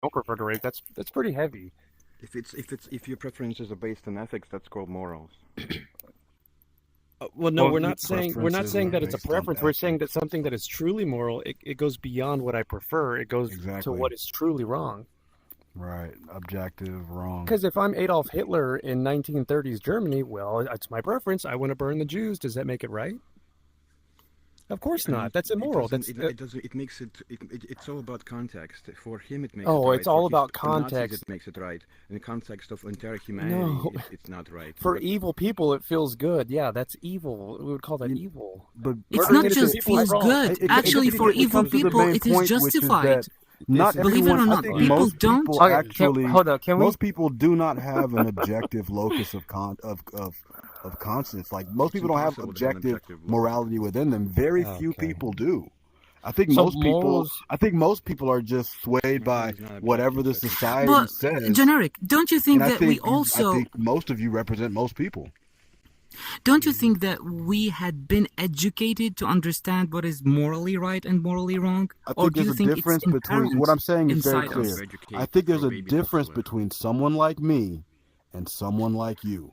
don't prefer to rape, that's pretty heavy. If your preferences are based on ethics, that's called morals. Well, no, Well, we're your not saying preferences that are it's a based on preference. We're saying that ethics. something that is truly moral, it goes beyond what I prefer. It goes to Exactly. what is truly wrong. Right. Objective, wrong. Because if I'm Adolf Hitler in 1930s Germany, well, it's my preference. I want to burn the Jews. Does that make it right? Of course I mean, not. That's it immoral. doesn't. It doesn't. It makes it. It's all about context. For him, it makes it Oh, right. it's all about For Nazis, context. it makes it right. In the context of entire humanity, No, it's not right. for But evil people, it feels good. Yeah, that's evil. We would call that You, evil. but It's Murdering not innocent just people is feels wrong. good. Actually, for it evil comes to the people, main it is point, which is that justified. not Believe it everyone. or I not, think people most don't. people Okay, actually, hold on. Can we? most people do not have an objective locus of conscience. Like most it's people don't have impossible to have an objective objective look. morality within them. Very few Okay. people do. I think So most people. morals. I think most people are just swayed by Morality is not whatever the objective. society But says. generic, don't you And think I that we think you. I also think most of you represent most people. don't you think that we had been educated to understand what is morally right and morally wrong? I Or think do there's you a think it's difference between inherent what I'm saying is very inside How do you us? clear. educate I think there's for a babies not to difference live? between someone like me and someone like you.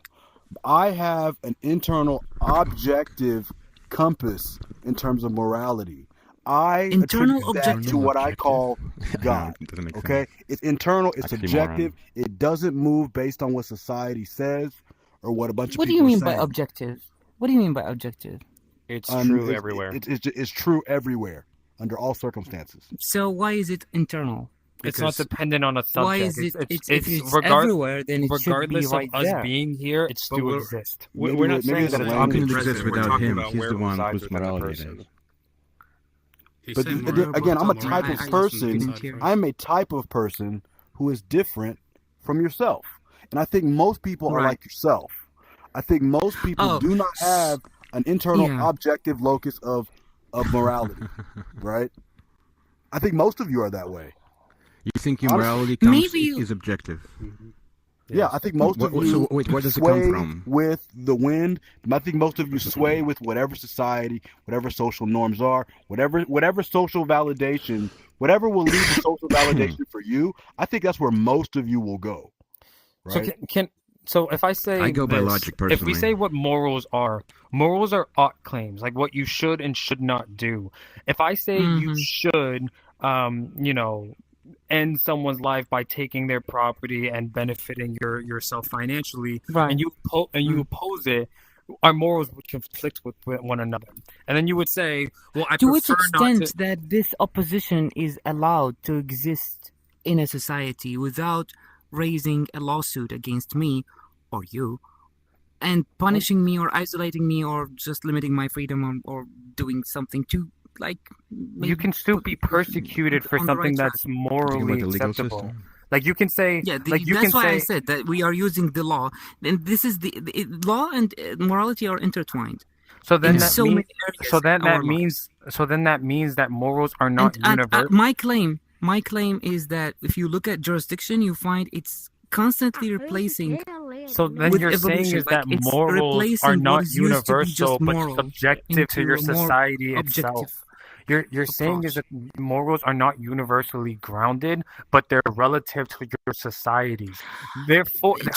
I have an internal objective compass in terms of morality. I Internal attribute that to objective. what I call I know, God. it doesn't make Okay? sense. It's internal, it's Oxymoron. objective. It doesn't move based on what society says or what a bunch of What do you people are mean by saying. objective? What do you mean by objective? It's true It's, everywhere. it's true everywhere under all circumstances. So why is it internal? It's not Because dependent on a why subject. is it? It's If it's everywhere, then it should be regardless of right us there. being here, it But still we're- exists. Maybe We're not maybe saying it's that a it's How can it language exist omnipresent. We're without talking him? about He's where the it one resides whose within the morality it person. is. But again, I'm a type of person. I'm a type of person who is different from yourself, and I think most people are Right. like yourself. I think most people Oh, do not have an internal yeah. objective locus of morality, right? I think most of you are that way. You think your Honestly. morality comes Maybe is objective? Yeah, I think most of you So wait, where does it come sway from? with the wind. I think most of you sway with whatever society, whatever social norms are, whatever social validation, whatever will lead to social validation for you. I think that's where most of you will go. So Right? so if I say I go by this, logic if we personally. say what morals are ought claims, like what you should and should not do. If I say you Mhm. should, end someone's life by taking their property and benefiting yourself financially, Right. and you oppose it, our morals would conflict with one another. And then you would say, well, I To which prefer not extent to. that this opposition is allowed to exist In a society without raising a lawsuit against me or you and punishing me or isolating me or just limiting my freedom or doing something to like You maybe can still put be me persecuted for on the right something track. that's Talking morally about the legal acceptable. system. Like you can say, Yeah, like you that's can why I say, said that we are using the law, and this is the law and morality are intertwined so then in that so means, many areas in our lives. so then that means that morals are not And universal. my claim is that if you look at jurisdiction, you find it's constantly replacing So then with you're saying evolution. is Like that it's morals are replacing not what is used to be universal just but moral subjective to into your a more society objective itself. You're saying is approach. that morals are not universally grounded, but they're relative to your societies. Therefore, To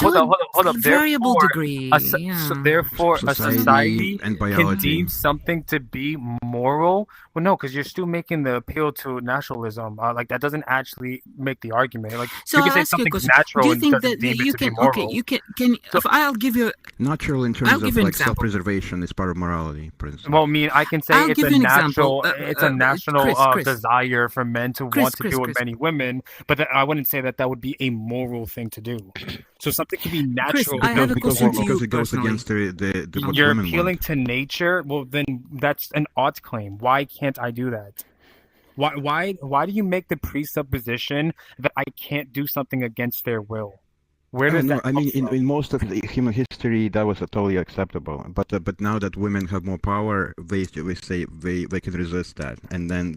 hold a up. variable Therefore, degree, so yeah. therefore, a Society society and can biology. deem something to be moral. Well, no, because you're still making the appeal to nationalism. Like that doesn't actually make the argument. Like So you can I'll say ask you a something's question. natural Do you and think doesn't that deem you it to be can moral. So, if I'll give you Natural in I'll terms give of you an like example. self-preservation is part of morality, for instance. well, I mean, I can say I'll it's give a you an example. national Chris, desire for men to want to do with Chris, many women, but I wouldn't say that would be a moral thing to do. So something can be natural. I have a because question to because you it goes personally. against the what You're women appealing want. to nature. Well, then that's an ought claim. Why can't I do that? Why do you make the presupposition that I can't do something against their will? Where does No, that I come mean, from? in most of the human history, that was totally acceptable. But now that women have more power, they say they can resist that, and then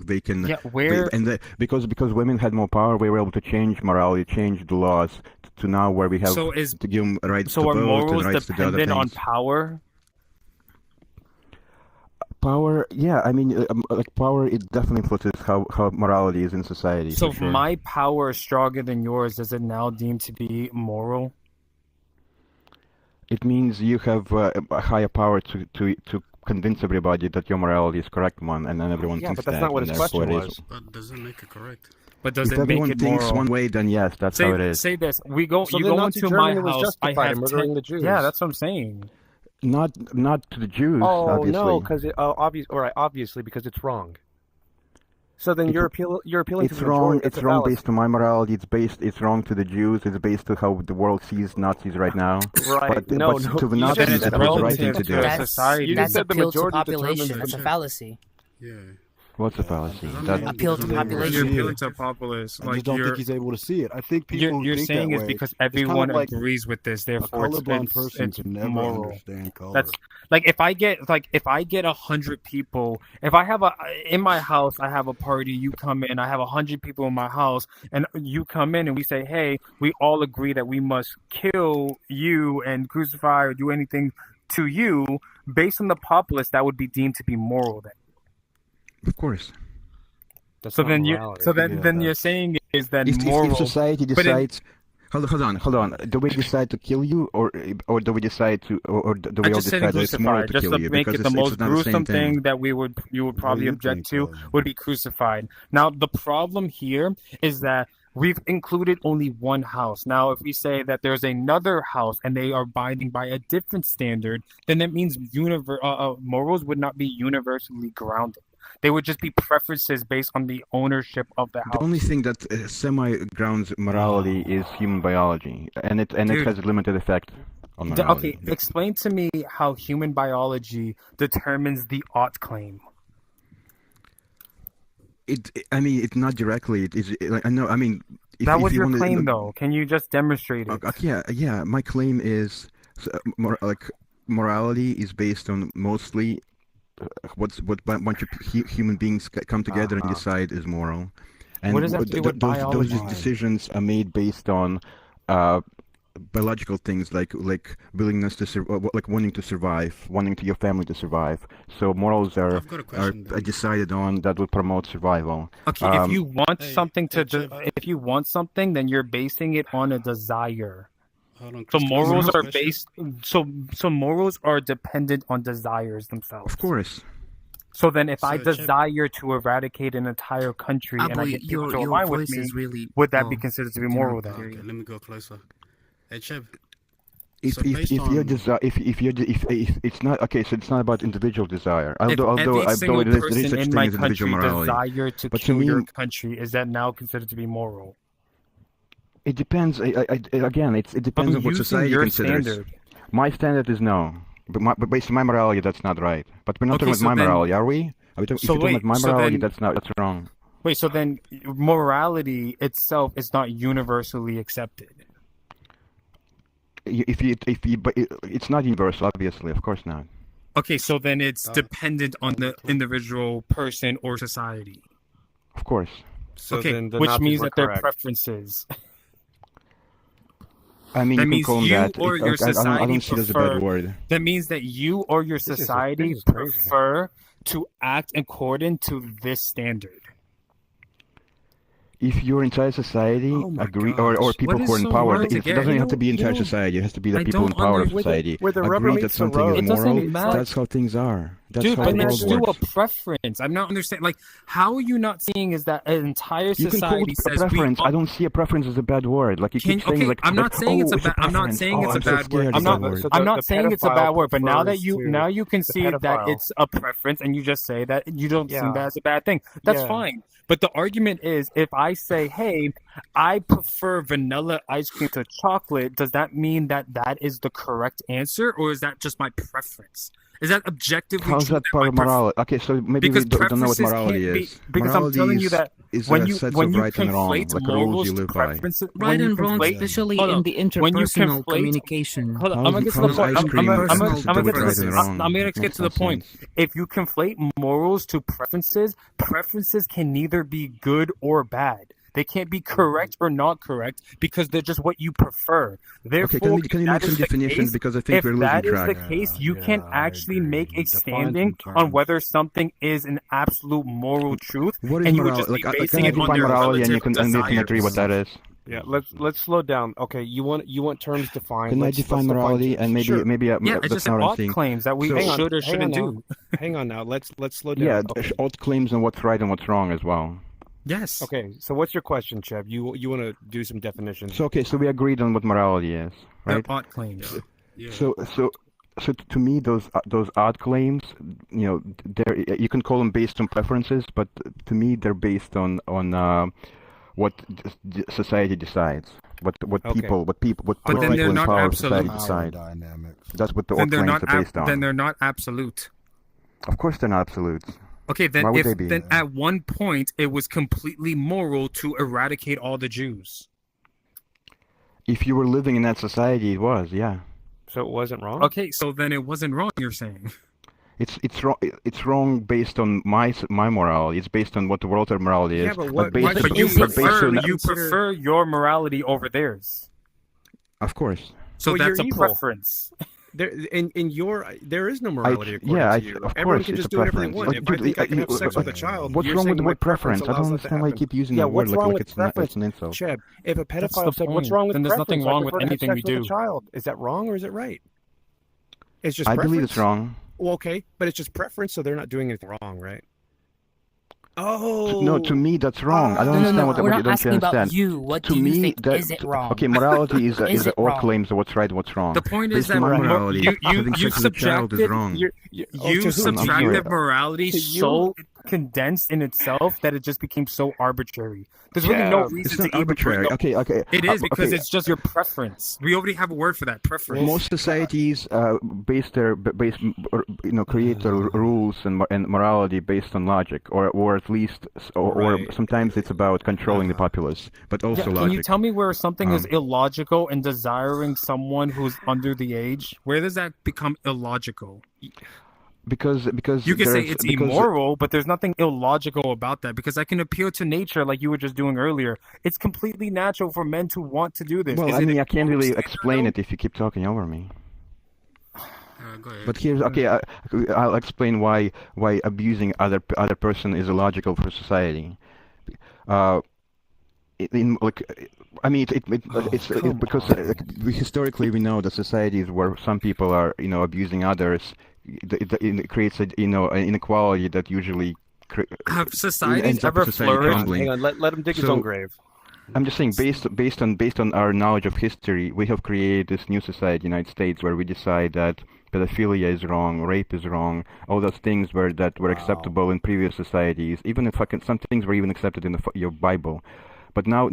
they can Yeah, where because women had more power, we were able to change morality, change the laws to now where we have so is to give them rights so to are vote and morals rights to the other dependent on things. power? Power, yeah, I mean, like power, it definitely influences how morality is in society, So for if sure. my power is stronger than yours, is it now deemed to be moral? It means you have a higher power to convince everybody that your morality is correct one, and then everyone Yeah, thinks but that's that, not what and his therefore question it is. was. That doesn't make it correct. But does If it make everyone it thinks moral? one way, then yes, that's how it is. Say this. So You then go Nazi into my Germany was house. I justified have in murdering 10. the Jews. Yeah, that's what I'm saying. Not to the Jews, Oh obviously. no, because obviously because it's wrong. So then you're appealing to It's the wrong. majority. That's It's a wrong fallacy. based on my morality. It's wrong to the Jews. It's based on how the world sees Nazis right now. Right? But No, but no. to the you Nazis, Then just it's said that was the right relative thing to to do. a society. You just said the appeal to majority population. determines That's a the- fallacy. Yeah. What's a fallacy? I That, mean, Appeal to I mean, population. You're See appealing it. to populace. I Like just don't think he's able to see it. I think people who you're think saying that is way, because it's kind of everyone like agrees with this, a therefore colorblind person it's can never moral. understand color. That's like if I get 100 people, if I have in my house, I have a party, you come in, I have 100 people in my house, and you come in and we say, hey, we all agree that we must kill you and crucify or do anything to you, based on the populace, that would be deemed to be moral then. of course. That's So not then morality. then you're saying is that If moral. society but in- decides, hold on, do we decide to kill you, or do we decide to, or do we I all just said decide that it's moral crucified, to just kill to you? make Because it the it's most not the same gruesome thing that you would probably you object think, to would be crucified. Now the problem here is that we've included only one house. Now if we say that there's another house and they are abiding by a different standard, then that means morals would not be universally grounded. They would just be preferences based on the ownership of the The house. only thing that semi-grounds morality is human biology, and it Dude. has a limited effect on morality. Okay, explain to me how human biology determines the ought claim. I mean, it's not directly. It is. I know. I mean, That was you your wanna- claim, though. Can you just demonstrate it? Yeah. My claim is, morality is based on mostly what a bunch of human beings come together and decide is moral. And What does that have to do with those biology? decisions are made based on biological things like willingness to like wanting to survive, wanting to your family to survive. So morals are I've got a question. then. decided on that will promote survival. Okay, if you want Hey, something to, hey, Cheb. if you want something, then you're basing it on a desire. Hold on, So Chris, can I morals ask a are question? based. So morals are dependent on desires themselves. Of course. So then, if I So, Cheb- desire to eradicate an entire country and I Abu, get people to your align with voice me, is really would that be low. considered to be Do moral not then? hear Okay, you. let me go closer. Hey, Cheb. If So if based if your on- desire if it's not okay, so it's not about individual desire. If Although every single there is person such in thing my as individual country morality. desire to But to kill your me- country, is that now considered to be moral? It depends. Again, it depends I'm on what using society your considers. standard. My standard is no, but based on my morality, that's not right. But we're not Okay, talking so about my then- morality, are we? Are we talking, So if you're talking wait, about my so morality, then- that's wrong. Wait, so then morality itself is not universally accepted. But it's not universal, obviously. Of course not. Okay, so then it's dependent on the individual person or society. Of course. So okay, then the which Nazis means were that they're correct. preferences. I mean, That you can means call them you that. or your I society don't see it as a prefer- bad word. That means that you or your is- society this is crazy. prefer to act according to this standard. If your entire society Oh my agree, gosh. or people What who are is in so power, hard to it get? doesn't You have to know- be entire you know, society. It has to be the I people in don't power of under- society. where the rubber agree that meets the something road. is It doesn't moral. matter. That's how things are. That's Dude, how but the that's world still a works. preference. I'm not understanding. Like, how are you not seeing is that an entire You can call society it a says preference. we I don't see a preference as a bad word. Like you keep saying, okay, like I'm not like, saying it's oh, a bad. I'm not preference. saying Oh, it's a I'm so bad scared word. of I'm that not. word. So I'm the not saying it's a bad pedophile word. But now that prefers you to- now you the concede that pedophile. it's a preference, and you just say that you don't see Yeah. that as a bad thing. That's Yeah. fine. But the argument is, if I say, "Hey, I prefer vanilla ice cream to chocolate," does that mean that that is the correct answer, or is that just my preference? Is that objectively How's true that part of my morality? Okay, so maybe Because we don't know what preferences morality can't be- is. because I'm Morality telling you that is when a you set when of you right and wrong, conflate like rules morals you to live by. preferences, Right when you and wrong, conflate, especially hold in on. the When you interpersonal conflate- communication. Hold on, I'm gonna get to the How's point. ice I'm cream gonna is get to to do with right preferences. and the wrong? I'm gonna Makes get to no the point. sense. If you conflate morals to preferences, preferences can neither be good or bad. They can't be correct or not correct because they're just what you prefer. Therefore, can you make some definitions, because I think we're losing if that track. is the case, you can actually make a Define some standing on terms. whether something is an absolute moral truth, What is and you would morality? just be Like, basing can I it on define their morality, and relative we can agree what that desires. is? Yeah, let's slow down. Okay, you want terms defined. Can I Let's define define morality, terms. and maybe Sure. Yeah, it's that's just not what I'm odd saying. claims that we So- Hang on, should or hang shouldn't on do. Hang on now. Let's slow down. Yeah, Okay. odd claims on what's right and what's wrong as well. Yes. Okay, so what's your question, Cheb? You want to do some definitions? So we agreed on what morality is, They're right? odd claims. Yeah. So to me, those odd claims, you can call them based on preferences, but to me, they're based on what society decides, what Okay. people But then people they're in not power of absolute. society Power decide. dynamics. That's what the Then odd they're claims not. are based on. Then they're not absolute. Of course, they're not absolute. Okay, then Why would if they be? then at one point it was completely moral to eradicate all the Jews. If you were living in that society, it was, yeah. So it wasn't wrong. Okay, so then it wasn't wrong. You're saying. It's wrong. It's wrong based on my morality. It's based on what the world's morality is. Yeah, but what- based, Right, but but you is it based prefer on, you Consider- prefer your morality over theirs. of course. So Well, that's you're a evil. preference. There there is no morality according yeah, to you. of Everyone course, can it's just a do whatever they preference. want. If I think I can have sex with a child, What's you're wrong saying with the my word preference? I don't allows that to understand why you happen. keep using Yeah, that word what's wrong like with it's preference? an insult. Cheb, if a the pedophile said, "What's point. wrong with Then there's nothing preference?" wrong I with prefer to have anything we sex with a do. child. Is that wrong or is it right? It's just I preference. believe it's wrong. Well, okay, but it's just preference, so they're not doing anything wrong, right? Oh No, to me that's wrong. I don't No, no, understand no. what We're don't not you asking about understand. you. What To do you me, think? that, Is it wrong? Okay, morality is Is a it all wrong? claims of what's right and what's wrong. The point is Based that on my mo- morality, you having sex with a child is subjected wrong. to you whom? subtracted sorry. morality To so condensed in itself that it just became so arbitrary. There's really no Yeah, reason It's to not even arbitrary. bring up. Okay. It is because okay. it's just your preference. We already have a word for that, preference. Most societies create their rules and morality based on logic, or at least, or Right. sometimes it's about controlling the populace, but also Can logic. you tell me where something is illogical and desiring someone who's under the age? Where does that become illogical? Because You can say there's- it's because- immoral, but there's nothing illogical about that because I can appeal to nature like you were just doing earlier. It's completely natural for men to want to do this. Well, Is I it mean, a I can't really standard, explain though? it if you keep talking over me. Go ahead. But here's I'll explain why abusing other person is illogical for society. Because historically we know that societies where some people are abusing others, it creates an inequality that usually Have ends societies up ever society flourished? crumbling. Hang on, let him dig his So- own grave. I'm just saying, based on our knowledge of history, we have created this new society, United States, where we decide that pedophilia is wrong, rape is wrong, all those things were acceptable in previous societies. Even if some things were even accepted in your Bible, but now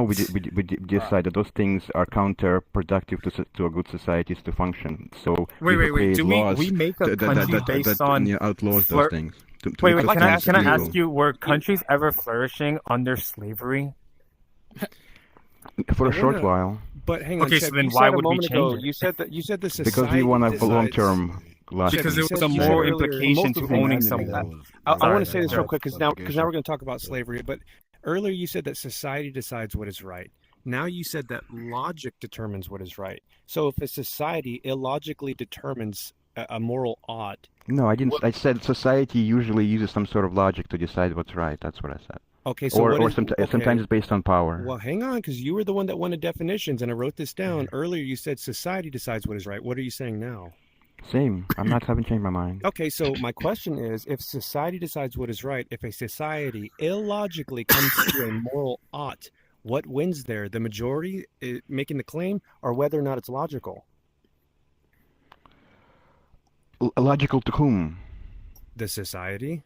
we decide that those things are counterproductive to a good societies to function. So Wait. create Do laws we make a that country based on outlaws flirt- those things. Wait, because can I it's illegal. ask you, were countries ever flourishing under slavery? For a I short wanna- while? But hang on, Okay, Cheb, so then you why said a would we moment ago, change it? you said the society Because we want a decides- long-term lasting. Because You it was said- a you said moral earlier- implication Most to of the owning men someone. was- I Sorry, want to say this real sorry. quick because now we're going to talk about slavery. But earlier you said that society decides what is right. Now you said that logic determines what is right. So if a society illogically determines a moral ought, No, I didn't. I said society usually uses some sort of logic to decide what's right. That's what I said. okay, so what is, okay. Sometimes it's based on power. Well, hang on, because you were the one that wanted definitions, and I wrote this down earlier. You said society decides what is right. What are you saying now? Same. Haven't changed my mind. Okay, so my question is, if society decides what is right, if a society illogically comes to a moral ought, what wins there? The majority making the claim, or whether or not it's logical? Logical to whom? The society?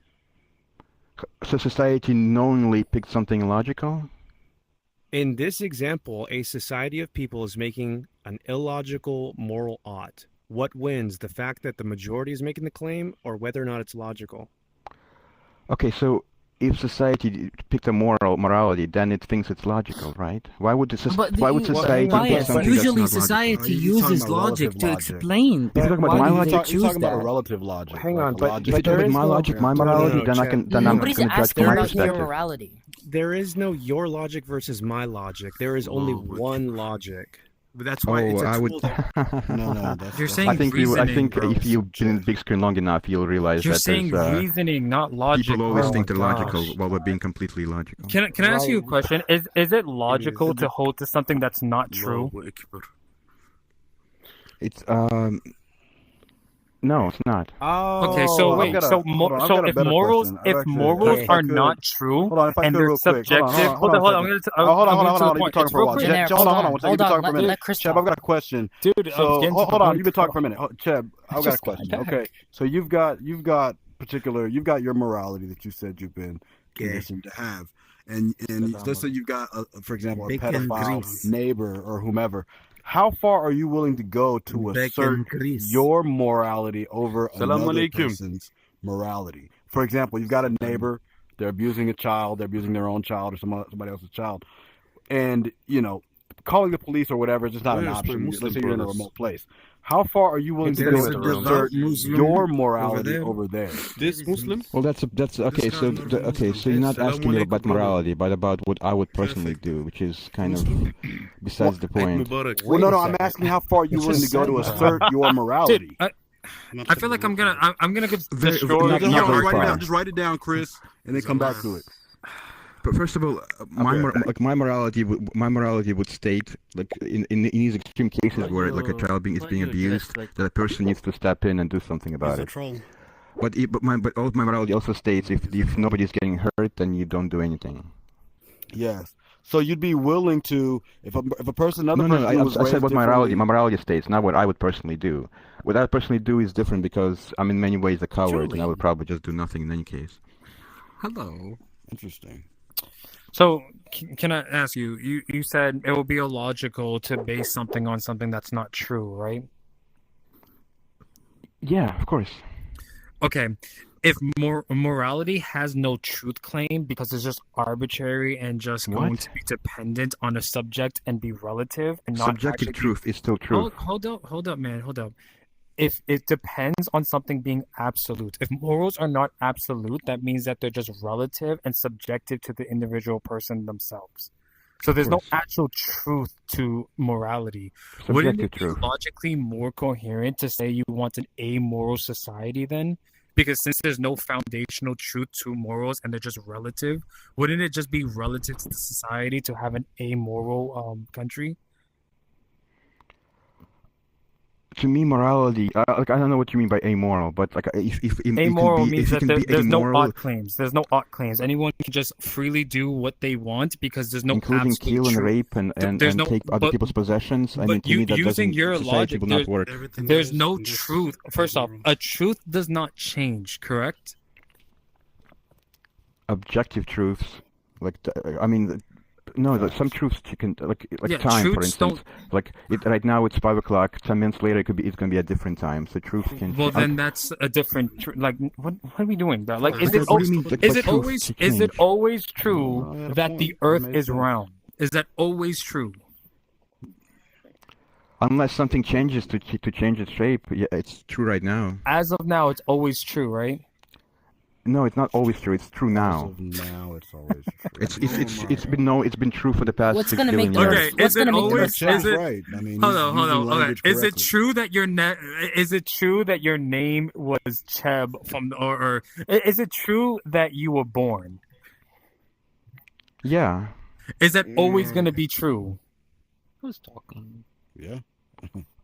So society knowingly picked something illogical? In this example, a society of people is making an illogical moral ought. What wins? The fact that the majority is making the claim, or whether or not it's logical? Okay, so if society picked a morality, then it thinks it's logical, right? Why would But society pick bias. something Usually that's not society You're talking uses about logic relative to logic. explain. You're talking about why my do logic? they You're choose talking about a that. relative logic. Hang like on, a but- logic. If you there talk is about my no- logic, my No, no, morality, no, then I Chad. can Nobody's judge asking from my about your perspective. morality. There is no your logic versus my logic. There is only one logic. But that's why it's a I would. tool that No, that's You're that's- saying I think reasoning, bro. if you've been in big screen long enough, you'll realize You're that saying there's reasoning, not logic. people always Oh think my they're logical gosh. while we're being completely illogical. Can I ask you a question? Is it logical to hold to something that's not true? It's no, it's not. Oh, Okay, so I've wait, got a- so hold on, I've so got a if better morals question. if Actually, morals if I are could- not true Hold on, if I and could they're real quick. subjective, Hold on, hold on, a I'm gonna second. Hold on, I'm hold getting on, to the hold on. You've been point. talking It's for a real while. quick. Cheb, hold on, one second. You've been talking for a minute. Let Chris Cheb, talk. I've got a question. Dude, I'm So getting to the hold on, point. you've been talking for a minute. Cheb, I've got a Just question. go back. Okay, so you've got your morality that you said you've been conditioned to have, and let's say you've got for example, a Bacon pedophile grease. neighbor or whomever. How far are you willing to go to Bacon assert grease. your morality over Salam another alaikum. person's morality? For example, you've got a neighbor, they're abusing a child, they're abusing their own child or somebody else's child, and calling the police or whatever is just not an Yes, my option. Muslim Let's say you're in a brothers. remote place. How far are you willing to There go is a to devout assert Muslim your morality over there? This Muslim? Well, that's okay. So so you're not asking me about morality, but about what I would personally do, which is kind of besides the point. Mubarak. Well, no, a I'm second. asking how far are you It's willing to just go to sad, assert your morality? Dude, I feel like I'm gonna Very- destroy not your very argument. far. Just write it down, Chris, and then come back to it. But first of all, my morality would state, like in these extreme cases where like a child is being abused, that a person needs to step in and do something about it. troll. But my morality also states if nobody's getting hurt, then you don't do anything. Yes. So you'd be willing to, if a person, another No, person was I said raised what my differently- morality states, not what I would personally do. What I would personally do is different because I'm in many ways a coward, and I would probably just do nothing in any case. Hello. Interesting. So can I ask you? You said it would be illogical to base something on something that's not true, right? Yeah, of course. Okay. If morality has no truth claim because it's just arbitrary and just going What? to be dependent on a subject and be relative and not Subjective actually truth is still truth. Hold up, man. Hold up. If it depends on something being absolute, if morals are not absolute, that means that they're just relative and subjective to the individual person themselves. So there's no course. actual truth to morality. Wouldn't Subjective it be truth. logically more coherent to say you want an amoral society then? Because since there's no foundational truth to morals and they're just relative, wouldn't it just be relative to the society to have an amoral country? To me, morality, like I don't know what you mean by amoral, but like if Amoral if means you that can be there's no amoral, ought claims. There's no ought claims. Anyone can just freely do what they want because there's no including absolute kill and truth. rape and There's no- take other but- people's possessions. I but mean, to me that using doesn't your society logic, will not work. There's no truth. First off, a truth does not change, correct? Objective truths, like I mean, no, some truths you can like Yeah, time, for truths instance. Like right now it's 5 o'clock. 10 minutes later, it's gonna be a different time. So truth can. Well, then that's a different. Like, what are we doing, bro? Like, is What it do you mean, like, is by it truth always to is it change? always true I had a that point. the It Earth made is sense. round? Is that always true? Unless something changes to change its shape, yeah, it's true right now. As of now, it's always true, right? No, it's not always true. It's true As now. of now, it's always true. It's been true for the past What's 6 gonna make billion the years. Earth- Okay, what's is it gonna make the always? Earth flat? Is it? Right. I mean, Hold he's on. using Okay, language is it correctly. true that is it true that your name was Cheb from or is it true that you were born? Yeah. Is that always going to be true? Who's talking? Yeah.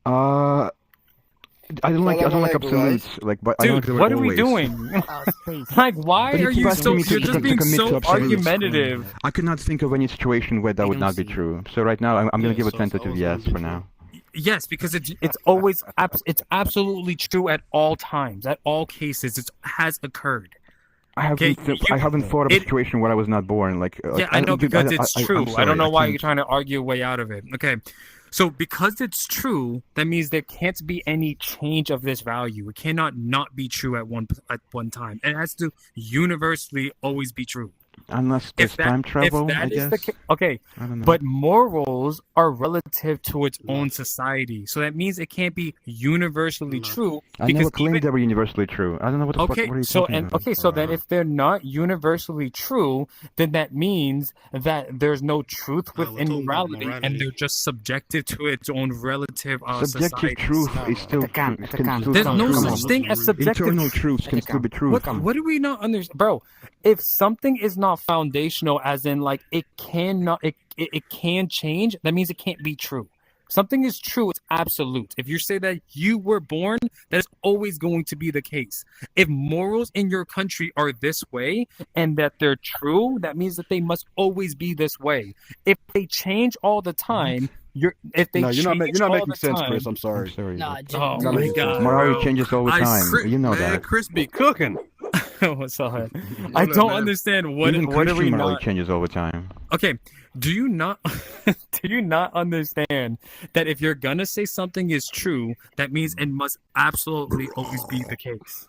I don't like Salam alaikum, absolutes. Like, but I don't like Dude, the word what are we always. doing? Oh, space. Like, why But you are keep you asking so? me to- You're to just being commit to so absolutes. argumentative. I could not think of any situation where that would don't not be see it. true. So right now, I'm going to Yeah, give a so it's tentative always yes gonna be for true. now. Yes, because it's always it's absolutely true at all times, at all cases. It has occurred. I Okay, haven't thought of a it- situation where I was not born. Like, Yeah, I know because it's true. I'm sorry, I don't know why can't- you're trying to argue your way out of it. Okay. So because it's true, that means there can't be any change of this value. It cannot not be true at one time. It has to universally always be true. Unless there's time travel, if that I is guess. the case, okay, I don't know. but morals are relative to its own society, so that means it can't be universally true. I Because never claimed even they were universally true. I don't know what the fuck. okay, What are you so talking and about? okay, so then if they're not universally true, then that means that there's no truth we're within talking about morality, and morality. they're just subjective to its own relative Subjective society. truth is still Atacan, true. Atacan. Still There's come no on. such thing as subjective Internal truth. truths can still be true. What do we not understand, bro? If something is not foundational, as in like it can change, that means it can't be true. Something is true, it's absolute. If you say that you were born, that is always going to be the case. If morals in your country are this way and that they're true, that means that they must always be this way. If they change all the time, you're not you're not making sense, Chris. I'm I'm sorry. sorry. Nah, but Oh Not my making sense. god, morality bro. changes all the time. You know man, that. Chris be cooking. What's up? I up, don't man? understand what Even are we Christian morality not. changes all the time. Okay, do you not do you not understand that if you're gonna say something is true, that means it must absolutely always be the case?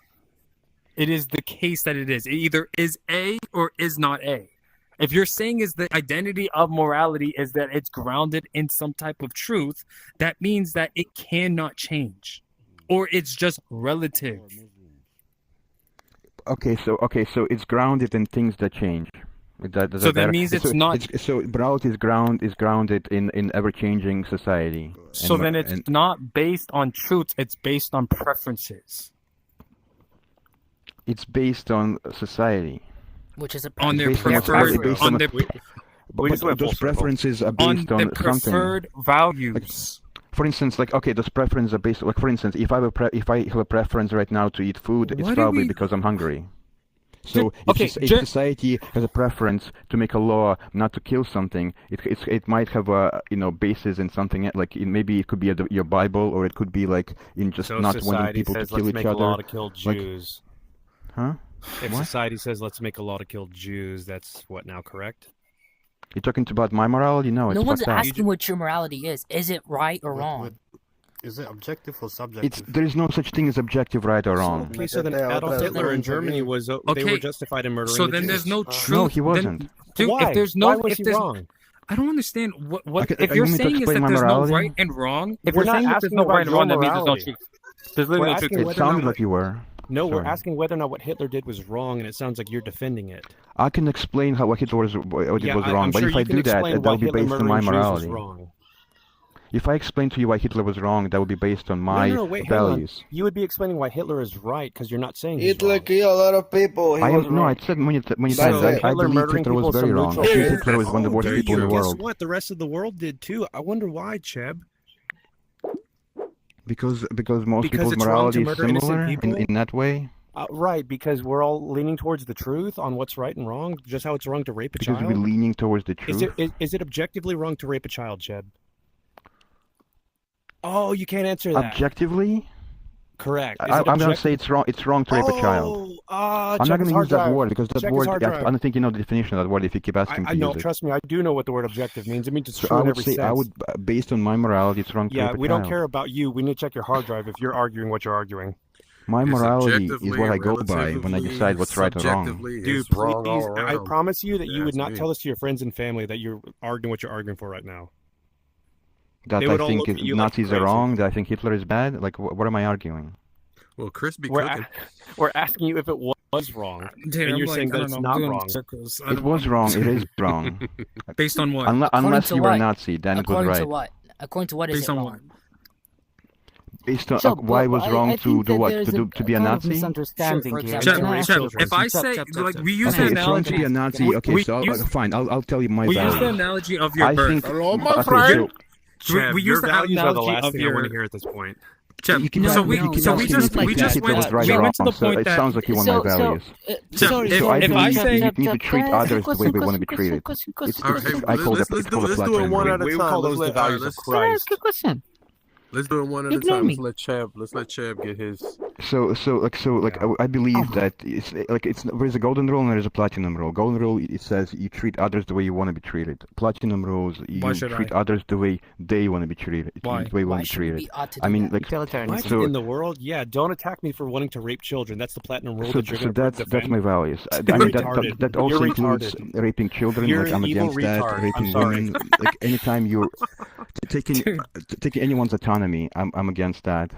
It is the case that it is. It either is A or is not A. If you're saying is the identity of morality is that it's grounded in some type of truth, that means that it cannot change, or it's just relative. Okay, so it's grounded in things that change. Does So that that matter? means it's not. So morality is grounded in ever-changing society. So And- then it's and not based on truths. It's based on preferences. it's based on society. which is a On their Based on what's preferred, based on on their, But those preferences are on based the on something. preferred values. For instance, like okay, those preferences are based. Like for instance, if I have a preference right now to eat food, it's What do probably we- because I'm hungry. So Okay, if society has a preference to make a law not to kill something, it might have a basis in something maybe it could be your Bible, or it could be like in just So not wanting society people to says, kill let's each make a other. law to kill Like- Jews. Huh? If What? society says, let's make a law to kill Jews, that's what now, correct? You're talking about my morality? No, it's no one's fucked up. asking what your morality is. Is it right or wrong? Is it objective or subjective? There is no such thing as objective right or wrong. Okay, so then Adolf Hitler in Germany was they Okay, were justified in murdering So the then Jews. there's no truth. No, he then- wasn't. Dude, Why? if there's no, Why was if he there's, wrong? I don't understand what Okay, if you you're want me to saying is explain that my there's morality? no right and wrong. If We're you're not saying that there's asking no about right and your wrong, that means there's no morality. truth. There's We're literally no asking truth. It whether or sounded not like you were. No, we're Sorry. asking whether or not what Hitler did was wrong, and it sounds like you're defending it. I can explain what Hitler was wrong, I'm but sure if you I can do that, explain that why will be Hitler based on my murdering Jews was morality. wrong. If I explain to you why Hitler was wrong, that would be based on my No, wait, hang on. values. You would be explaining why Hitler is right because you're not saying he's Hitler wrong. killed a lot of people. He was No, wrong. I said when you So, said that, I Hitler believe murdering Hitler was people is very some wrong. I neutral think thing. Hitler was one of the worst There people in you the go. world. Guess what? The rest of the world did too. I wonder why, Cheb. Because most Because people's it's wrong to morality is murder innocent similar people? in that way. Right, because we're all leaning towards the truth on what's right and wrong, just how it's wrong to rape a Because child. we're leaning towards the truth. Is it objectively wrong to rape a child, Cheb? Oh, you can't answer that. Objectively, Correct. Is I'm it going to object- say it's wrong. It's wrong to rape a child. I'm not check going his to hard use that drive. word because that Check his word. hard I drive. don't think you know the definition of that word. If you keep asking I to know. use it. Trust me, I do know what the word objective means. It means it's So true I in would every say sense. based on my morality, it's wrong to Yeah, rape a we child. don't care about you. We need to check your hard drive if you're arguing what you're arguing. My It's morality is objectively, what I go by when I decide what's right or wrong. subjectively, Dude, it's please, wrong all I around. promise you that you would That's not me. tell this to your friends and family that you're arguing what you're arguing for right now. That They I would all think look at you like Nazis are crazy. wrong. That I think Hitler is bad. Like, what am I arguing? Well, Chris be We're, cooking. we're asking you if it was wrong. Dude, And you're saying that I don't it's know, I'm not doing wrong. circles. I It don't was know. wrong. It is wrong. Based on what? Unless to you were what? a Nazi, then it was According to right. what? According to what is Based it on wrong? what? Based on Chuck, why it but was wrong I to think do that what? there's To be a kind of Nazi? misunderstanding Sure, for here. example, Can I ask you a Cheb, if question? I say, Cheb, like, Cheb, we use Okay, the it's wrong to be a analogy. Nazi. Okay, we so use- fine. I'll tell you my We use the values. analogy of your I birth. think. Hello, my okay, friend. Cheb, we your use the values are the analogy last of thing I your. want to hear at this point. Cheb, You keep No, so asking- we you keep so we asking just me if we just Hitler was went right we or went to the wrong, so point it that sounds like you want my values. Sorry, if sorry, I Cheb, say- you Cheb, need to Cheb, treat can I ask others you the way we a want to be question? treated. Question. I call let's it do it one at a We would time. call those the values of Can I ask Christ. you a question? Let's do it one at a Ignore time. me. Let's let Cheb get his I believe that there's a golden rule and there's a platinum rule. Golden rule, it says you treat others the way you want to be treated. Platinum rules, you treat others the way they want to be treated. Why? The way they want to be treated. I mean, like, What in the world? Yeah, don't attack me for wanting to rape children. That's the platinum rule that you're going to defend. That's my values. I mean, that also includes raping children. You're like, I'm an evil against that. retard. Raping women. Like, anytime you're taking anyone's autonomy, I'm against that.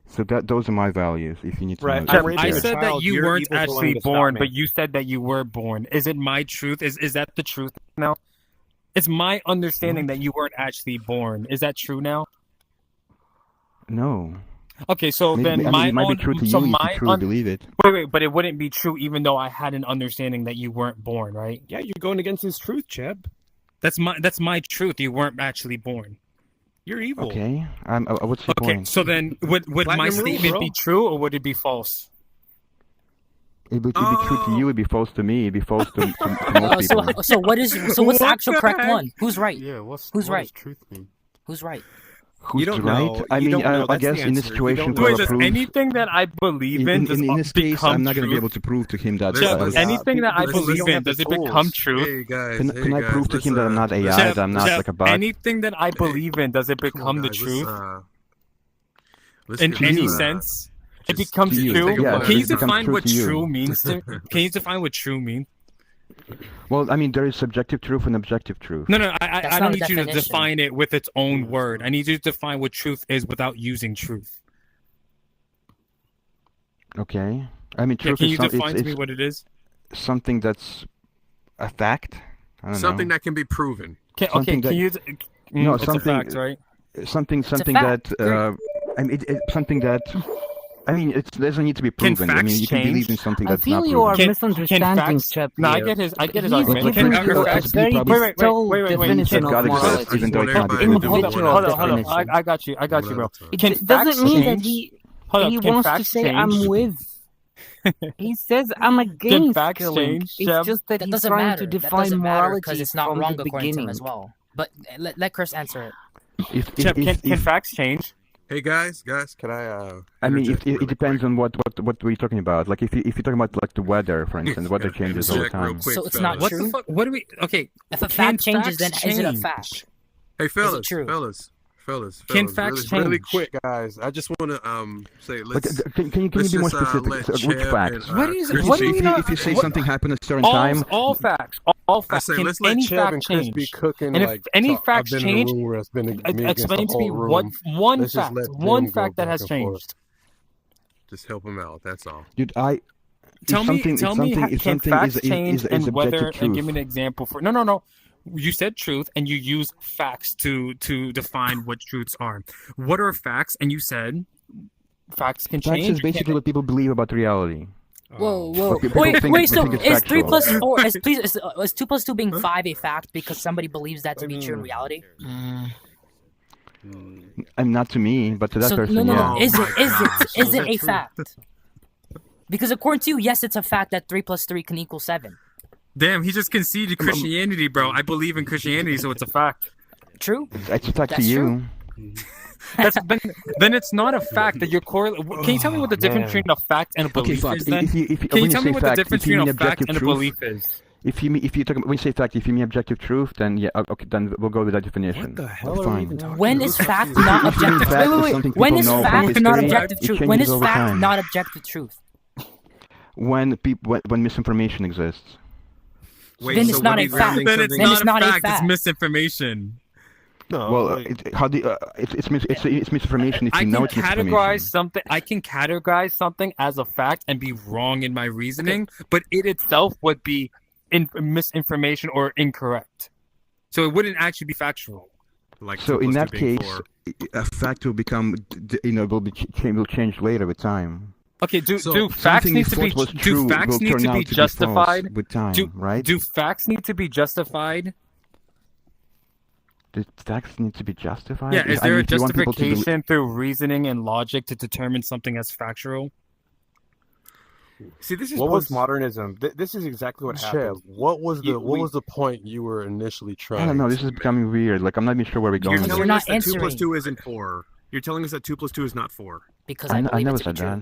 So those are my values. If you need to know. I said that you weren't actually born, but you said that you were born. Is it my truth? Is that the truth now? It's my understanding that you weren't actually born. Is that true now? No. Okay, so then it might be true to you if you truly believe it. Wait, but it wouldn't be true even though I had an understanding that you weren't born, right? Yeah, you're going against his truth, Cheb. That's my truth. You weren't actually born. You're evil. Okay. What's your point? Okay, so then would my statement be true or would it be false? It would be true to you. It'd be false to me. It'd be false to most people. So what's the actual correct one? Who's right? Yeah, who's what right? does truth mean? Who's right? Who's right? I mean, I guess in this situation, does anything that I believe in this case, I'm not going to be able to prove to him that. Anything that I believe in, does it become true? Hey guys, can I prove to him that I'm not AI, that I'm not like a bot? Anything that I believe in, does it become the truth? In any sense? It becomes true? Can you define what true means? Can you define what true means? Well, I mean, there is subjective truth and objective truth. No, I don't need you to define it with its own word. I need you to define what truth is without using truth. Okay. I mean, truth can is you define to me what it is? Something that's a fact. I don't something know. that can be proven. It's a fact, right? Something that. I mean, something that. I mean, it doesn't need to be proven. I mean, you can believe in something that's not proven. I feel you are misunderstanding Cheb. No, I get his argument. Wait. God exists, even though it's not Hold on. I got you, bro. It doesn't mean that he wants to say I'm with. He says I'm against killing. It's just that he's trying to define morality because it's not from wrong the according to him beginning. as well. But let Chris answer it. Can facts change? Hey guys, can I? I mean, it depends on what we're talking about. Like if you're talking about like the weather, for instance, weather changes all the time. So it's not true. What the fuck? What do we? Okay, if a fact changes, then is it a fact? Hey fellas, can facts change? Really quick, guys. I just want to say, can you be more specific? Which facts? What is it? What if you say something happened at a certain time? All facts. All facts. I say, can any fact change? Cooking, and if any facts change, explain to me one fact that has changed. Just help him out. That's all. Dude, tell me, can facts change and whether? And give me an example for. No. You said truth, and you use facts to define what truths are. What are facts? And you said facts can change. Facts is basically what people believe about reality. Whoa. Wait, so is 3 plus 4, is 2 plus 2 being 5 a fact because somebody believes that to be true in reality? Not to me, but to that person, No. Is it a fact? Because according to you, yes, it's a fact that 3 plus 3 can equal 7. Damn, he just conceded Christianity, bro. I believe in Christianity, so it's a fact. True. It's a fact to you. Then it's not a fact that you're correlating. Can you tell me what the difference between a fact and a belief is? Then can you tell me what the difference between a fact and a belief is? If you talk when you say fact, if you mean objective truth, then yeah, okay, then we'll go with that definition. What the hell are we even talking When is fact not objective? Wait. When is fact not objective truth? When is fact not objective truth? When misinformation exists. Wait, then it's not a fact. Then it's not a fact. It's misinformation. No, well, it's misinformation if you know it's misinformation. I can categorize something as a fact and be wrong in my reasoning, but it itself would be misinformation or incorrect. So it wouldn't actually be factual. So in that case, a fact will become, will change later with time. Okay, do facts need to be justified with time, right? Do facts need to be justified? Do facts need to be justified? Yeah, is there a justification through reasoning and logic to determine something as factual? See, this is postmodernism. This is exactly what happened. What was the point you were initially trying? I don't know. This is becoming weird. Like I'm not even sure where we're going. You're telling us that 2 plus 2 isn't 4. You're telling us that 2 plus 2 is not 4. Because I never said that.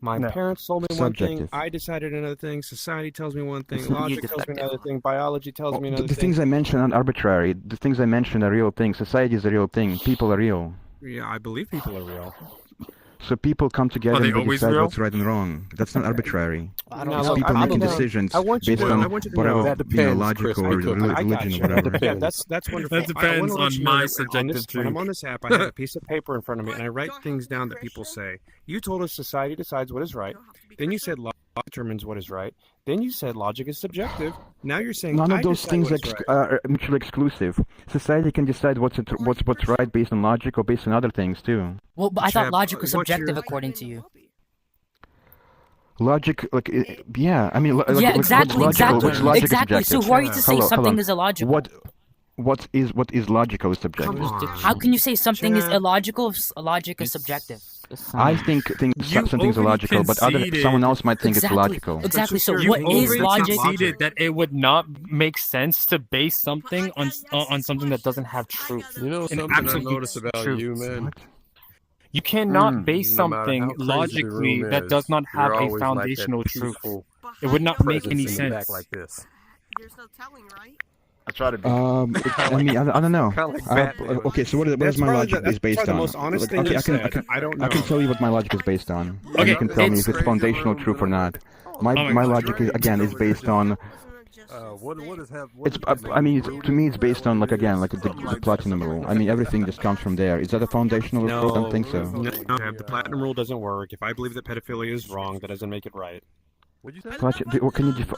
My parents told me one thing. I decided another thing. Society tells me one thing. Logic tells me another thing. Biology tells me another thing. The things I mentioned aren't arbitrary. The things I mentioned are real things. Society is a real thing. People are real. Yeah, I believe people are real. So people come together they and they always decide real? what's right and wrong. That's not arbitrary. I don't No, It's know. look, people making Probably. decisions I want you based to- on I want you to whatever, know- That depends, logical Chris. or I got you. religion or That whatever. depends. That's wonderful. That depends I wanna let on you know my that subjective when I'm truth. on this app, I have a piece of paper in front of me, and I write things down that people say. You told us society decides what is right. Then you said logic determines what is right. Then you said logic is subjective. Now you're saying None I of those decide things what is right. are mutually exclusive. Society can decide what's right based on logic or based on other things too. Well, but I thought Cheb, logic was what's your- subjective according to you. Logic, like, yeah, I mean, like, Yeah, what's exactly, logical, exactly, what's logic is exactly. So subjective. who are you to say Hello, something hello. is illogical? What is logical is subjective. Come on. How can you say something is Cheb. illogical if logic is subjective? I think something's already illogical, but conceded- someone else might think Exactly. it's logical. Exactly. So You what is already logic? conceded that it would not make sense to base something on something that doesn't have truth. You know An something I absolute noticed about truth. you, man? You cannot base No matter something how crazy the logically room that is, does not have you're a always like that foundational truth. peaceful It would not make any presence in the back sense. like this. There's no telling, right? I try to be. I mean, I don't know. Kinda like Batman. Okay, so what That's is my probably logic that's is based probably on? the most honest Like, thing okay, you I can, said. I don't I can know. tell you what my logic is based on. And Okay, you can tell me it's- if it's foundational truth or not. My my my God. logic is again is based on. What is have? It's I mean to me it's based on like the platinum rule. I mean everything just comes from there. Is that a foundational rule? I don't think so. No, Cheb, the platinum rule doesn't work. If I believe that pedophilia is wrong, that doesn't make it right. What'd you say?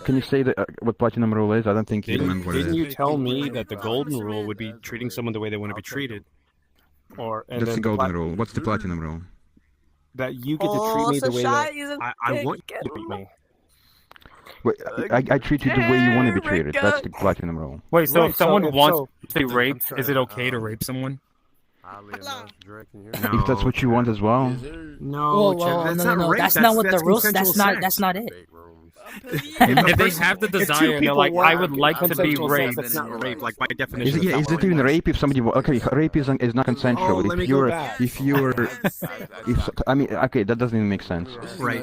Can you say that what platinum rule is? I don't think you remember what it Didn't is. you tell me that the golden rule would be treating someone the way they want to be treated? And That's the then golden rule. What's the platinum rule? that you get to treat me the way that society's a I want you to treat me. Wait, I treat you the way you want to be treated. That's the platinum rule. Wait, so Right, if someone so- wants so- to be raped, is it okay to rape someone? If that's what you want as well. No, Whoa, Cheb, that's no, not no, rape. that's not what the rules. consensual That's not sex. it. If they have the desire and they're like, I would like to be Consensual sex, raped. That's not rape, like by Is definition. it, yeah, is it's not it even rape. rape if somebody? Okay, rape is not consensual. Oh, let me if go you're, back. if you're, I mean, okay, that doesn't even make sense. Right.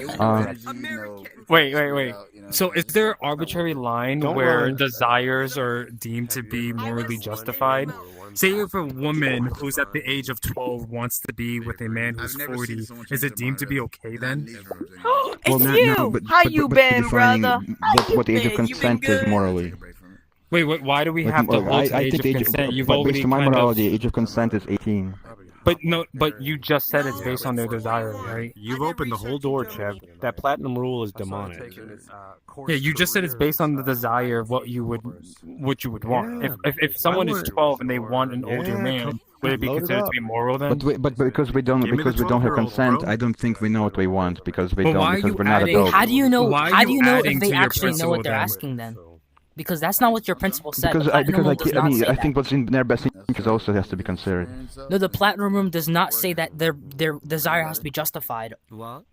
Wait. So is there an arbitrary line Don't where worry. desires are deemed to be morally justified? Say if a woman who's at the age of 12 wants to be with a man who's 40, is it deemed to be okay then? It's you. How you been, defining brother? what age of consent is morally. Wait, why do we have to hold to I age of think consent? You've but already based on my kind of... morality, age of consent is 18. But you just said it's based on their desire, right? You've opened the whole door, Cheb. That platinum rule is demonic. Yeah, you just said it's based on the desire of what you would want. Yeah. If someone is 12 and they want an older man, would it be Load it considered up. to be moral then? But because we don't Give me the have 12-year-old, consent, bro. I don't think we know what we want because we But don't why are because you we're not adding- adults. How do you know? Why are How do you you know adding if to they your actually know what they're principle asking then? Because that's not what your principle said. Because The platinum rule does not I mean say I that. think what's in their best interest also has to be considered. No, the platinum room does not say that their desire has to be justified. What?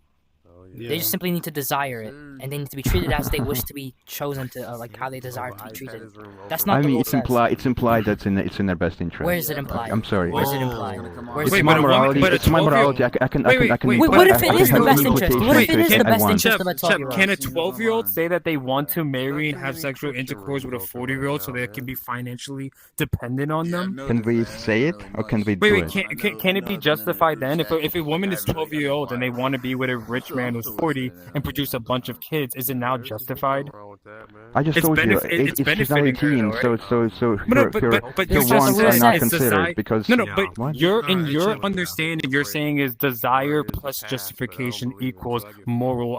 They just simply need to desire it, and they need to be treated as they wish to be chosen to, like how they desire to be treated. That's not I the mean rule it's says. implied that it's in their best interest. Where is it implied? I'm sorry. Where is it implied? Where's It's it my but a woman- morality. but a It's my 12-year-old morality. I can. Wait, what if I it can is the have best interest? implications What if to it is the I best want. interest of a Cheb, 12-year-old? can a 12-year-old say that they want to marry and have sexual intercourse with a 40-year-old so they can be financially dependent on them? Can we say it or can we do Wait, it? can it be justified then? If a woman is 12-year-old and they want to be with a rich man who's 40 and produce a bunch of kids, is it now justified? I just It's told you, it's she's not benefiting her, 18, though, so No, her but her it's wants just are not it's considered desire. because No, but What? your understanding, you're saying is desire plus justification equals moral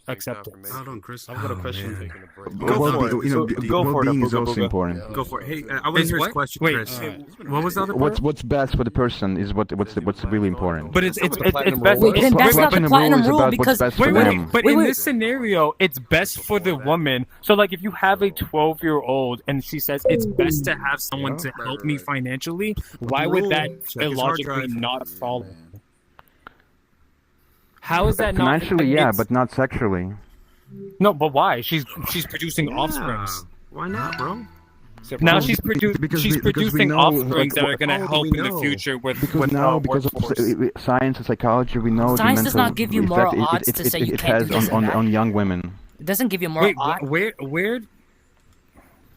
acceptance. Hold on, Chris. I've got a question. Go for it. Go for it, well-being is Booga also Booga. important. Go for it. Hey, I want to Is hear his what? question, Wait, Chris. what was the other part? What's best for the person is what's really important. But it's platinum best. rule. Wait, then that's not the platinum is rule about because what's best for Wait, them. but Wait, in wait. this scenario, it's best for the woman. So, like, if you have a 12-year-old and she says it's best to have someone to help me financially, why would that Check his hard illogically drive. not follow? How is that not? Financially, yeah, it's- but not sexually. no, but why? She's producing offsprings. Why not, bro? Now Because she's we producing know, offsprings like, that are going to how do help we in the know? future with Because now, because of workforce. science and psychology, we know Science the does mental not give you effect moral odds to say you it can't has do this and on that. young women. It doesn't give you moral Wait, odds. where?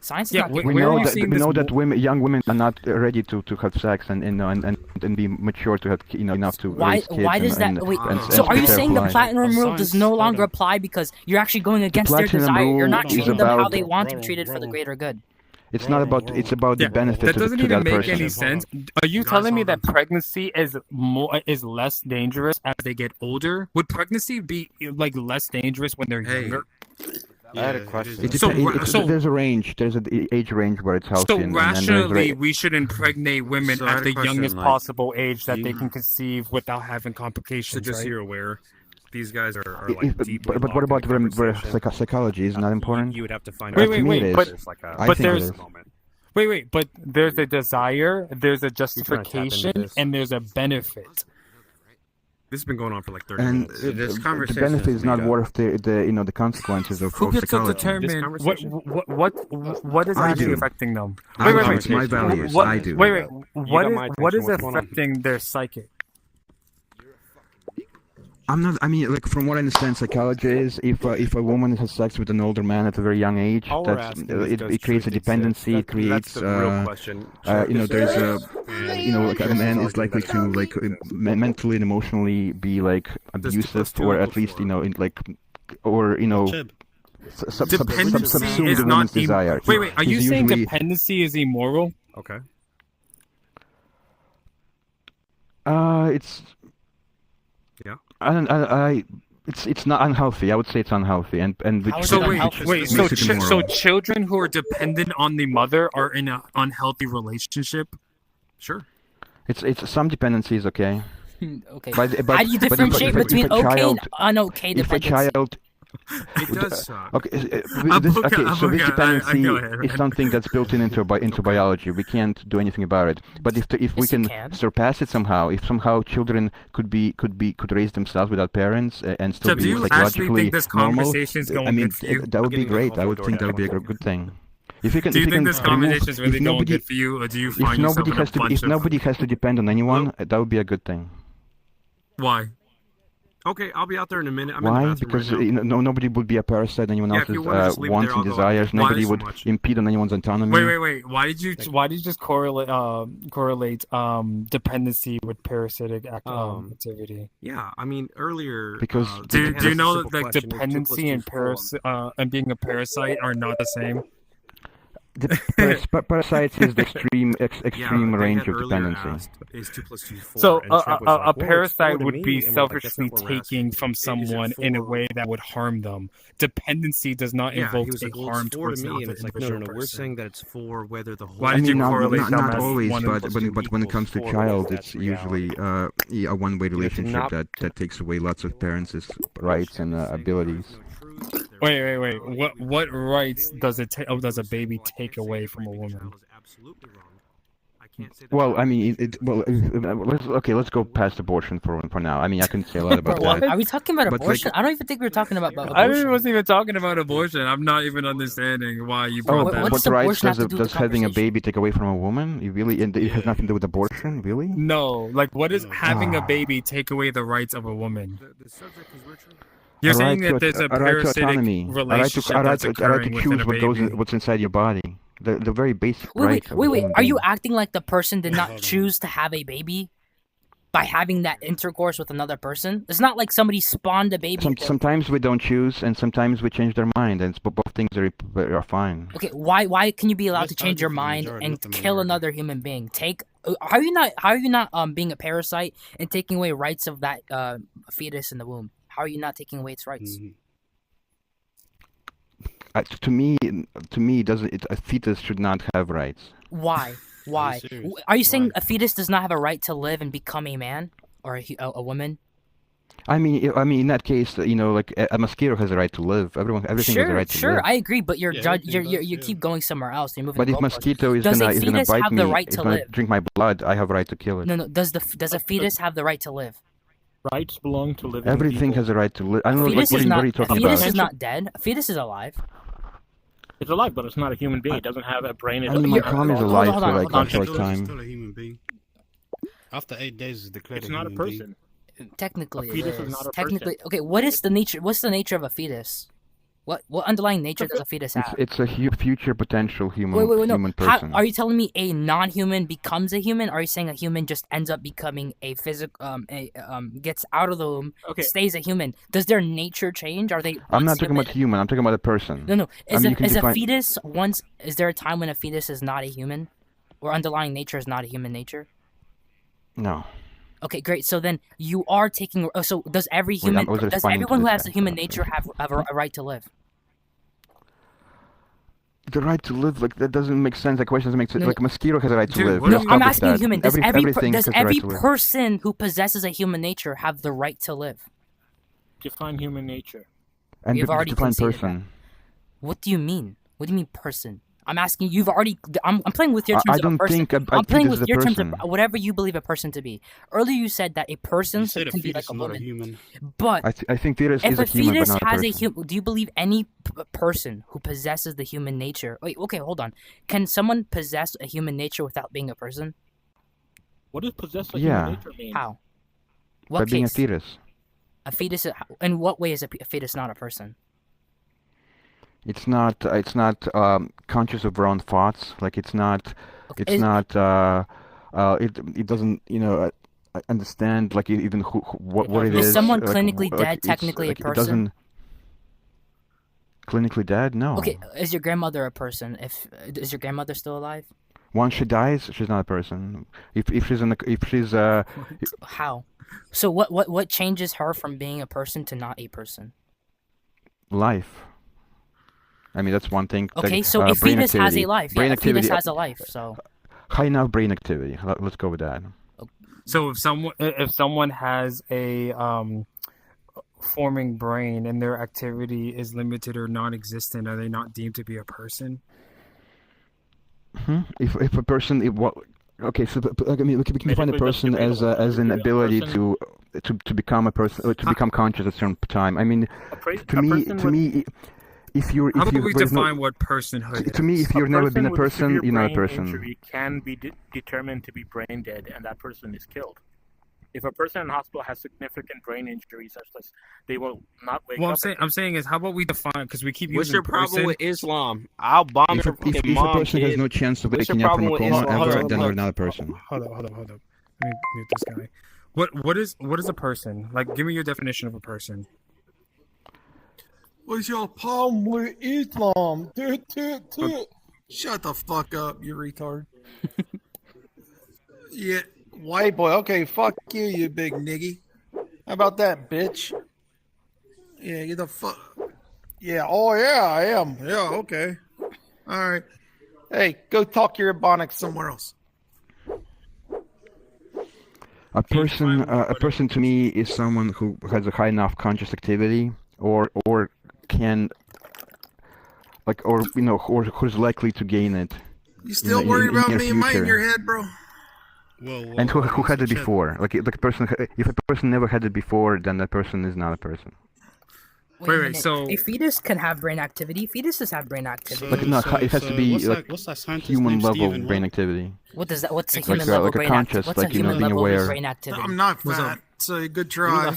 Science is not giving. We know that young women are not ready to have sex and be mature to have enough to raise kids. Why does that? Wait, so are you saying the platinum rule does no longer apply because you're actually going against their desire? You're not treating them how they want to be treated for the greater good. It's not about. It's about the benefit that to doesn't that even make person. any sense. Are you telling me that pregnancy is less dangerous as they get older? Would pregnancy be like less dangerous when they're younger? I had a question. There's a range. There's an age range where it's healthy. So rationally, we should impregnate women at the youngest possible age that they can conceive without having complications. So just so right? you're aware, these guys are like deeply but what about where psychology is not important? You would have to find wait, out. But there's a desire, there's a justification, and there's a benefit. This has been going on for like 30 and minutes. The benefit is not worth the consequences of Who gets to psychology. determine what is actually affecting them? It's my values. I do. What is affecting their psychic? I'm not. I mean, like from what I understand, psychology is if a woman has sex with an older man at a very young age, it creates a dependency. It creates. There's like a man is likely to like mentally and emotionally be like abusive, or at least dependency is the not woman's desire. Wait, are you saying dependency is immoral? Okay. It's. Yeah. It's not unhealthy. I would say it's unhealthy, and so children who are dependent on the mother are in an unhealthy relationship. Sure. It's some dependency is okay. Okay. How do you differentiate between okay and unokay dependency? It does suck. Okay, so this dependency is something that's built into biology. We can't do anything about it. But if we can surpass it somehow, if somehow children could raise themselves without parents and still be psychologically normal, I mean, that would be great. I would think that would be a good thing. If you can, do you think this conversation is really going good for you, or do you find yourself in a bunch if nobody has to depend on anyone, that would be a good thing. Why? Okay, I'll be out there in a minute. Why? Because nobody would be a parasite on anyone else's wants and desires. Nobody would impede on anyone's autonomy. Wait. Why did you just correlate dependency with parasitic activity? Yeah, I mean earlier. Because do you know that like dependency and being a parasite are not the same? Parasites is the extreme range of dependency. So a parasite would be selfishly taking from someone in a way that would harm them. Dependency does not invoke a harm towards me, and it's like no, we're saying that it's for whether the whole. Why did you correlate not always, but when it comes to child, it's usually a one-way relationship that takes away lots of parents' rights and abilities. Wait. What rights does a baby take away from a woman? Well, I mean, let's go past abortion for now. I mean, I can say a lot about that. Are we talking about abortion? I don't even think we were talking about abortion. I wasn't even talking about abortion. I'm not even understanding why you brought that. What rights does having a baby take away from a woman? You really, and it has nothing to do with abortion, really? No, like what does having a baby take away the rights of a woman? You're saying that there's a parasitic relationship that's occurring within a baby. What's inside your body. The very basic Wait. Are you acting like the person did not choose to have a baby by having that intercourse with another person? It's not like somebody spawned a baby. Sometimes we don't choose, and sometimes we change their mind, and both things are fine. Okay, why can you be allowed to change your mind and kill another human being? How are you not being a parasite and taking away rights of that fetus in the womb? How are you not taking away its rights? To me, a fetus should not have rights. Why? Are you saying a fetus does not have a right to live and become a man or a woman? I mean, in that case, like a mosquito has a right to live. Everything has a right to live. Sure, I agree, but you keep going somewhere else. You're moving. But if mosquito is gonna bite me, it's gonna drink my blood, I have a right to kill it. No. Does a fetus have the right to live? Rights belong to living Everything people. has a right to live. I don't know what are you talking about. A fetus is not dead. A fetus is alive. It's alive, but it's not a human being. It doesn't have a brain. I mean, my mom is alive for like a short Still time. a human being. After 8 days, it's declared It's not a person. Technically, a fetus is not a technically. person. Okay, what's the nature of a fetus? What underlying nature does a fetus have? It's a future potential human Wait, no. human person. Are you telling me a non-human becomes a human? Or are you saying a human just ends up becoming a gets out of the womb, stays a human? Does their nature change? Are they? I'm not talking about human. I'm talking about a person. No. Is a fetus once? Is there a time when a fetus is not a human, or underlying nature is not a human nature? No. Okay, great. So then you are taking. So does every human? Does everyone who has a human nature have a right to live? The right to live, like, that doesn't make sense. That question doesn't make sense. Like, a mosquito has a right to live. No, I'm asking a human. Does every right person who possesses a human nature have the right to live? Define human nature. And you've already define conceded person. That. What do you mean? What do you mean person? I'm asking. You've already. I'm playing with your terms of a person. I'm playing with your terms of whatever you believe a person to be. Earlier, you said that a person can be like a woman. But I think fetus is a human, but not a person. Do you believe any person who possesses the human nature? Wait, okay, hold on. Can someone possess a human nature without being a person? What does possess a human nature mean? How? By being a fetus. A fetus. In what way is a fetus not a person? It's not conscious of their own thoughts. Like, it doesn't, understand, like, even what it is. Is someone clinically dead technically a person? It doesn't. Clinically dead? No. Okay, is your grandmother a person? Is your grandmother still alive? Once she dies, she's not a person. If she's How? So what changes her from being a person to not a person? Life. I mean, that's one thing. Okay, so a fetus has a life. Yeah, a fetus has a life. So high enough brain activity. Let's go with that. So if someone has a forming brain and their activity is limited or non-existent, are they not deemed to be a person? If a person, okay, so I mean, we can define a person as an ability to become a person, to become conscious at a certain time. I mean, to me. How about we define what personhood is? To me, if you've never been a person, you're not a person. Injury can be determined to be brain dead, and that person is killed. If a person in hospital has significant brain injury, such as they will not wake up. I'm saying is, how about we define, because we keep using. What's your problem with Islam? I'll bomb your fucking mom. If a person has no chance of waking up from a coma ever, then they're not a person. Hold up. Let me mute this guy. What is a person? Like, give me your definition of a person. What's your problem with Islam? Shut the fuck up, you retard. Yeah, white boy. Okay, fuck you, you big niggy. How about that, bitch? Yeah, get the fuck. Yeah, oh yeah, I am. Yeah, okay. All right. Hey, go talk your ebonics somewhere else. A person to me is someone who has a high enough conscious activity, or can, like, or who's likely to gain it. You still worried about me and mine in your head, bro? Whoa, and who had it before? Like a person, if a person never had it before, then that person is not a person. Wait, so a fetus can have brain activity. Fetuses have brain activity. It has to be human level brain activity. What does that? What's a human level brain activity? What's a human level brain activity? I'm not fat. So good try.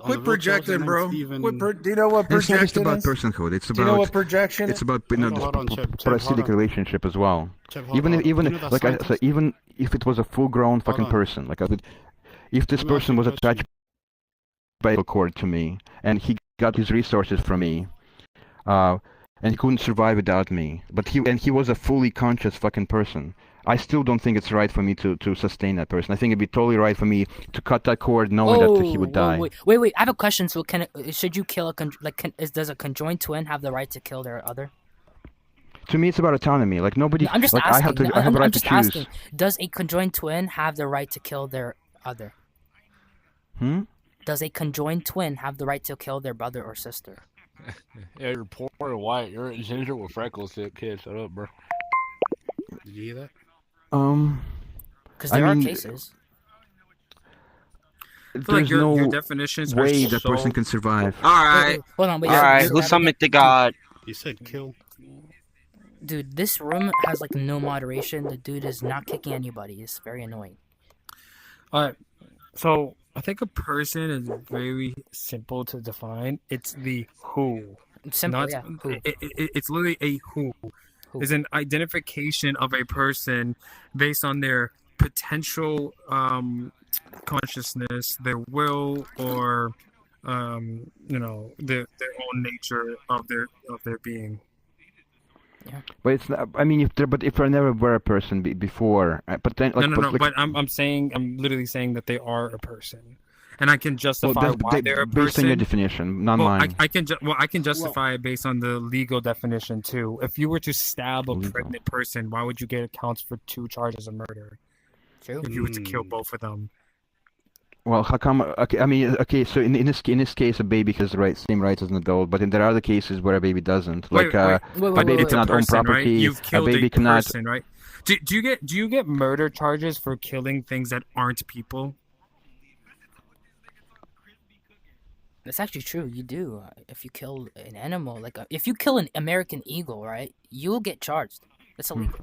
Quit projecting, bro. Do you know what projection is? It's about personhood. It's about. Do you know what projection is? It's about parasitic relationship as well. Even if it was a full-grown fucking person, like if this person was attached by a cord to me and he got his resources from me, and he couldn't survive without me, but he was a fully conscious fucking person, I still don't think it's right for me to sustain that person. I think it'd be totally right for me to cut that cord knowing that he would die. Wait. I have a question. So should you kill does a conjoined twin have the right to kill their other? To me, it's about autonomy. Like, nobody. No, I'm just like, asking. I have the right to choose. Asking, does a conjoined twin have the right to kill their other? Does a conjoined twin have the right to kill their brother or sister? Yeah, you're poor and white. You're a ginger with freckles, kid. Shut up, bro. Did you hear that? Because there are cases. There's your definitions way that person can survive. All right. Hold on. All right. Who summoned the god? You said kill. Dude, this room has like no moderation. The dude is not kicking anybody. It's very annoying. Alright. So I think a person is very simple to define. It's the who. Simple, Not yeah. Who? it's literally a who. Is an identification of a person based on their potential consciousness, their will, or their own nature of their being. Yeah. But it's not, I mean, if I never were a person before, but then like, No. like, But I'm literally saying that they are a person, and I can justify why they're a person based on your definition, not well, mine. I can justify it based on the legal definition too. If you were to stab a pregnant person, why would you get counts for 2 charges of murder? True. If you were to kill both of them. Well, how come? Okay, I mean, okay. So in this case, a baby has same rights as an adult, but there are other cases where a baby doesn't. Like a baby cannot own property. Right? You've killed a baby cannot. person, right? Do you get murder charges for killing things that aren't people? That's actually true. You do. If you kill an animal, like if you kill an American eagle, right, you will get charged. That's illegal.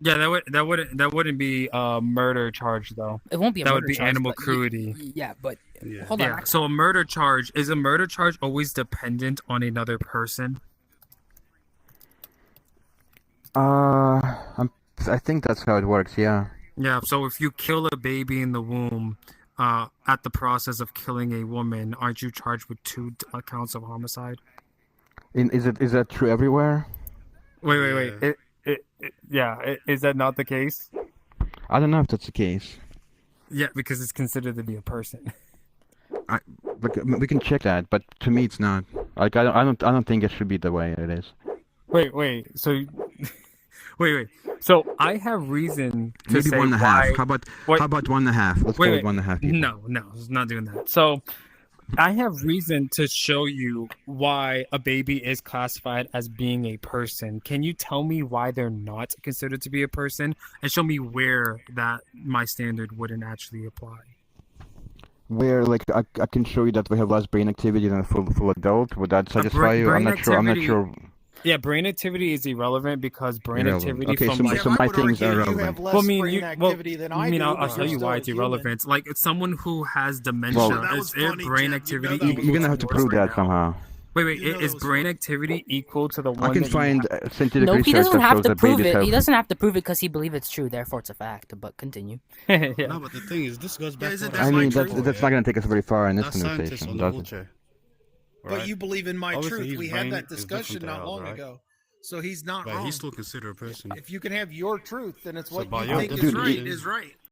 Yeah, that wouldn't be a murder charge though. It won't be a that murder would be charge, animal but cruelty. Yeah, but hold on. Yeah. So a murder charge is always dependent on another person? I think that's how it works. Yeah. Yeah. So if you kill a baby in the womb, at the process of killing a woman, aren't you charged with 2 counts of homicide? Is that true everywhere? Wait. Is that not the case? I don't know if that's the case. Yeah, because it's considered to be a person. We can check that, but to me it's not. Like I don't think it should be the way it is. Wait. So, wait. So I have reason to Maybe say 1.5. why... How about 1.5? Let's go with 1.5 people. No, it's not doing that. So I have reason to show you why a baby is classified as being a person. Can you tell me why they're not considered to be a person, and show me where that my standard wouldn't actually apply? Where like I can show you that we have less brain activity than a full adult. Would that satisfy you? I'm not sure. Yeah, brain activity is irrelevant because brain activity okay, from so my things are relevant. You have less brain activity than I do. I'll tell you why it's irrelevant. Like it's someone who has dementia. Well, is their brain activity? You're gonna have to prove that somehow. Wait. Is brain activity equal to the one? I can find scientific no, research he doesn't that have shows to that prove babies it. have... He doesn't have to prove it because he believes it's true. Therefore, it's a fact. But continue. Yeah. No, but the thing is, this goes back to I mean, that's not gonna take us very far in this conversation, does it? Right? But you believe in my truth. We had that discussion not long ago. So he's not wrong. But he's still considered a person. If you can have your truth, then it's what by you your think definition- is right.